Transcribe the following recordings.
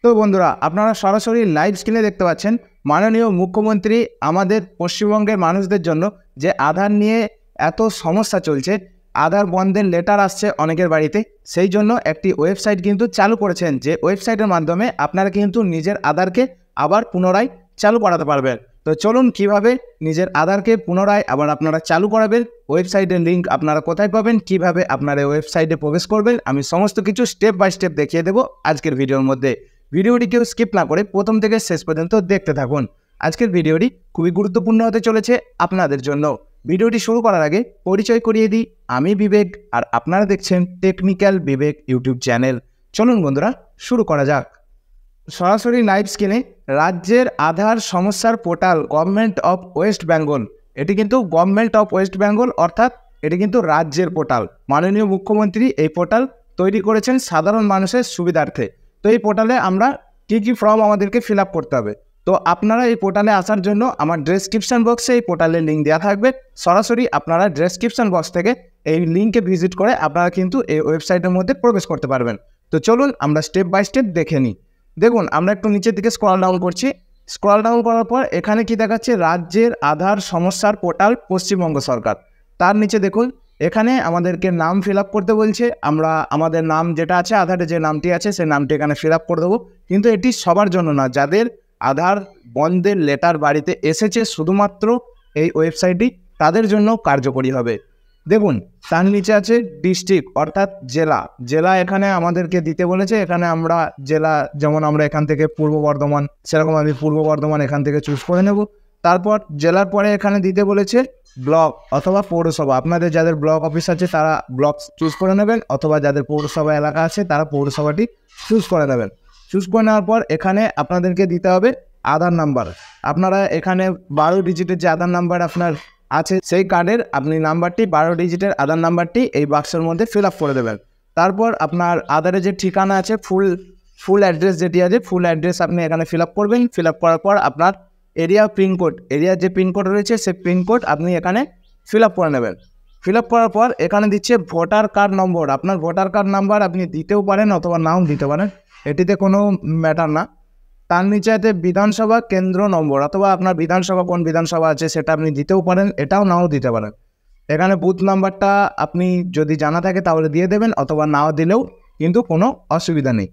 তো বন্ধুরা, আপনারা সরাসরি লাইভ স্ক্রিনে দেখতে পাচ্ছেন মাননীয় মুখ্যমন্ত্রী আমাদের পশ্চিমবঙ্গের মানুষদের জন্য যে আধার নিয়ে এত সমস্যা চলছে, আধার বন্ধের লেটার আসছে অনেকের বাড়িতে, সেই জন্য একটি ওয়েবসাইট কিন্তু চালু করেছেন, যে ওয়েবসাইটের মাধ্যমে আপনারা কিন্তু নিজের আধারকে আবার পুনরায় চালু করাতে পারবেন। তো চলুন কিভাবে নিজের আধারকে পুনরায় আবার আপনারা চালু করাবেন, ওয়েবসাইটের লিঙ্ক আপনারা কোথায় পাবেন, কিভাবে আপনারা ওয়েবসাইটে প্রবেশ করবেন, আমি সমস্ত কিছু স্টেপ বাই স্টেপ দেখিয়ে দেবো আজকের ভিডিওর মধ্যে। ভিডিওটি কেউ স্কিপ না করে প্রথম থেকে শেষ পর্যন্ত দেখতে থাকুন। আজকের ভিডিওটি খুবই গুরুত্বপূর্ণ হতে চলেছে আপনাদের জন্য। ভিডিওটি শুরু করার আগে পরিচয় করিয়ে দিই, আমি বিবেক আর আপনারা দেখছেন টেকনিক্যাল বিবেক ইউটিউব চ্যানেল। চলুন বন্ধুরা, শুরু করা যাক। সরাসরি লাইভ স্ক্রিনে রাজ্যের আধার সমস্যার portal government of West Bengal, এটি কিন্তু গভর্নমেন্ট অফ ওয়েস্ট বেঙ্গল অর্থাৎ এটি কিন্তু রাজ্যের পোর্টাল। মাননীয় মুখ্যমন্ত্রী এই পোর্টাল তৈরি করেছেন সাধারণ মানুষের সুবিধার্থে। তো এই পোর্টালে আমরা কী ফর্ম আমাদেরকে ফিল আপ করতে হবে, তো আপনারা এই পোর্টালে আসার জন্য আমার ডেসক্রিপশন বক্সে এই পোর্টালের লিঙ্ক দেওয়া থাকবে। সরাসরি আপনারা ডেসক্রিপশন বক্স থেকে এই লিঙ্কে ভিজিট করে আপনারা কিন্তু এই ওয়েবসাইটের মধ্যে প্রবেশ করতে পারবেন। তো চলুন আমরা স্টেপ বাই স্টেপ দেখে নিই। দেখুন, আমরা একটু নিচের দিকে স্ক্রল ডাউন করছি। স্ক্রল ডাউন করার পর এখানে কি দেখাচ্ছে, রাজ্যের আধার সমস্যার পোর্টাল পশ্চিমবঙ্গ সরকার। তার নিচে দেখুন, এখানে আমাদেরকে নাম ফিল আপ করতে বলছে। আমরা আমাদের নাম যেটা আছে, আধারে যে নামটি আছে সেই নামটি এখানে ফিল আপ করে দেবো। কিন্তু এটি সবার জন্য না, যাদের আধার বন্ধের লেটার বাড়িতে এসেছে শুধুমাত্র এই ওয়েবসাইটটি তাদের জন্য কার্যকরী হবে। দেখুন, তার নিচে আছে ডিস্ট্রিক্ট অর্থাৎ জেলা। জেলা এখানে আমাদেরকে দিতে বলেছে। এখানে আমরা জেলা, যেমন আমরা এখান থেকে পূর্ব বর্ধমান, সেরকম আমি পূর্ব বর্ধমান এখান থেকে চুজ করে নেব। তারপর জেলার পরে এখানে দিতে বলেছে ব্লক অথবা পৌরসভা। আপনাদের যাদের ব্লক অফিস আছে তারা ব্লক চুজ করে নেবেন, অথবা যাদের পৌরসভা এলাকা আছে তারা পৌরসভাটি চুজ করে নেবেন। চুজ করে নেওয়ার পর এখানে আপনাদেরকে দিতে হবে আধার নাম্বার। আপনারা এখানে 12 ডিজিটের যে আধার নাম্বার আপনার আছে সেই কার্ডের আপনি নাম্বারটি, 12 ডিজিটের আধার নাম্বারটি এই বাক্সের মধ্যে ফিল আপ করে দেবেন। তারপর আপনার আধারে যে ঠিকানা আছে, ফুল অ্যাড্রেস যেটি আছে, ফুল অ্যাড্রেস আপনি এখানে ফিল আপ করবেন। ফিল আপ করার পর আপনার এরিয়া পিনকোড, এরিয়ার যে পিনকোড রয়েছে সেই পিনকোড আপনি এখানে ফিল আপ করে নেবেন। ফিল আপ করার পর এখানে দিচ্ছে ভোটার কার্ড নম্বর। আপনার ভোটার কার্ড নাম্বার আপনি দিতেও পারেন অথবা নাও দিতে পারেন, এটিতে কোনো ম্যাটার না। তার নিচে আছে বিধানসভা কেন্দ্র নম্বর, অথবা আপনার বিধানসভা কোন বিধানসভা আছে সেটা আপনি দিতেও পারেন, এটাও নাও দিতে পারেন। এখানে বুথ নাম্বারটা আপনি যদি জানা থাকে তাহলে দিয়ে দেবেন, অথবা নাও দিলেও কিন্তু কোনো অসুবিধা নেই।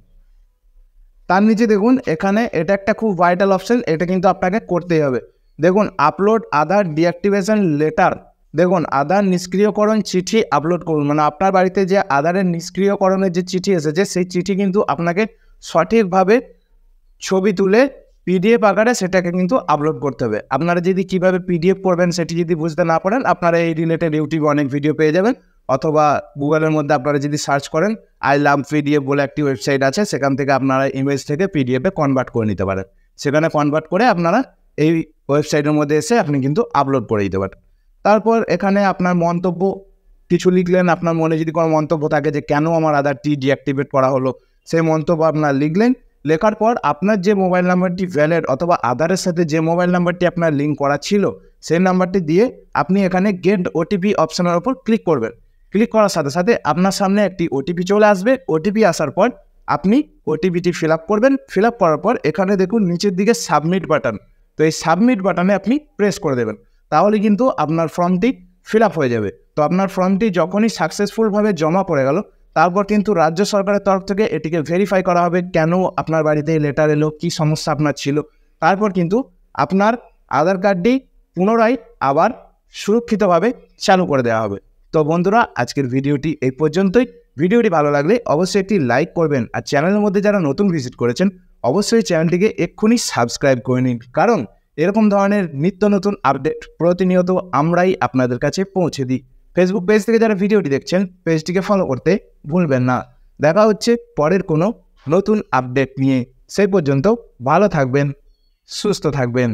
তার নিচে দেখুন, এখানে এটা একটা খুব ভাইটাল অপশন, এটা কিন্তু আপনাকে করতেই হবে। দেখুন, আপলোড আধার ডিঅ্যাক্টিভেশন লেটার। দেখুন, আধার নিষ্ক্রিয়করণ চিঠি আপলোড করুন। মানে আপনার বাড়িতে যে আধারের নিষ্ক্রিয়করণের যে চিঠি এসেছে সেই চিঠি কিন্তু আপনাকে সঠিকভাবে ছবি তুলে পিডিএফ আকারে সেটাকে কিন্তু আপলোড করতে হবে। আপনারা যদি কীভাবে পিডিএফ করবেন সেটি যদি বুঝতে না পারেন, আপনারা এই রিলেটেড ইউটিউবে অনেক ভিডিও পেয়ে যাবেন, অথবা গুগলের মধ্যে আপনারা যদি সার্চ করেন আই লাভ পিডিএফ বলে একটি ওয়েবসাইট আছে, সেখান থেকে আপনারা ইমেজ থেকে পিডিএফে কনভার্ট করে নিতে পারেন। সেখানে কনভার্ট করে আপনারা এই ওয়েবসাইটের মধ্যে এসে আপনি কিন্তু আপলোড করে দিতে পারেন। তারপর এখানে আপনার মন্তব্য কিছু লিখলেন। আপনার মনে যদি কোনো মন্তব্য থাকে যে কেন আমার আধারটি ডিঅ্যাক্টিভেট করা হলো, সেই মন্তব্য আপনার লিখলেন। লেখার পর আপনার যে মোবাইল নাম্বারটি ভ্যালিড, অথবা আধারের সাথে যে মোবাইল নাম্বারটি আপনার লিঙ্ক করা ছিল সেই নাম্বারটি দিয়ে আপনি এখানে গেট ওটিপি অপশনের ওপর ক্লিক করবেন। ক্লিক করার সাথে সাথে আপনার সামনে একটি ওটিপি চলে আসবে। ওটিপি আসার পর আপনি ওটিপিটি ফিল আপ করবেন। ফিল আপ করার পর এখানে দেখুন নিচের দিকে সাবমিট বাটন, তো এই সাবমিট বাটনে আপনি প্রেস করে দেবেন। তাহলে কিন্তু আপনার ফর্মটি ফিল আপ হয়ে যাবে। তো আপনার ফর্মটি যখনই সাকসেসফুলভাবে জমা পড়ে গেল, তারপর কিন্তু রাজ্য সরকারের তরফ থেকে এটিকে ভেরিফাই করা হবে, কেন আপনার বাড়িতে লেটার এলো, কী সমস্যা আপনার ছিল। তারপর কিন্তু আপনার আধার কার্ডটি পুনরায় আবার সুরক্ষিতভাবে চালু করে দেওয়া হবে। তো বন্ধুরা, আজকের ভিডিওটি এই পর্যন্তই। ভিডিওটি ভালো লাগলে অবশ্যই একটি লাইক করবেন, আর চ্যানেলের মধ্যে যারা নতুন ভিজিট করেছেন অবশ্যই চ্যানেলটিকে এক্ষুনি সাবস্ক্রাইব করে নিন, কারণ এরকম ধরনের নিত্য নতুন আপডেট প্রতিনিয়ত আমরাই আপনাদের কাছে পৌঁছে দিই। ফেসবুক পেজ থেকে যারা ভিডিওটি দেখছেন পেজটিকে ফলো করতে ভুলবেন না। দেখা হচ্ছে পরের কোনো নতুন আপডেট নিয়ে। সেই পর্যন্ত ভালো থাকবেন, সুস্থ থাকবেন।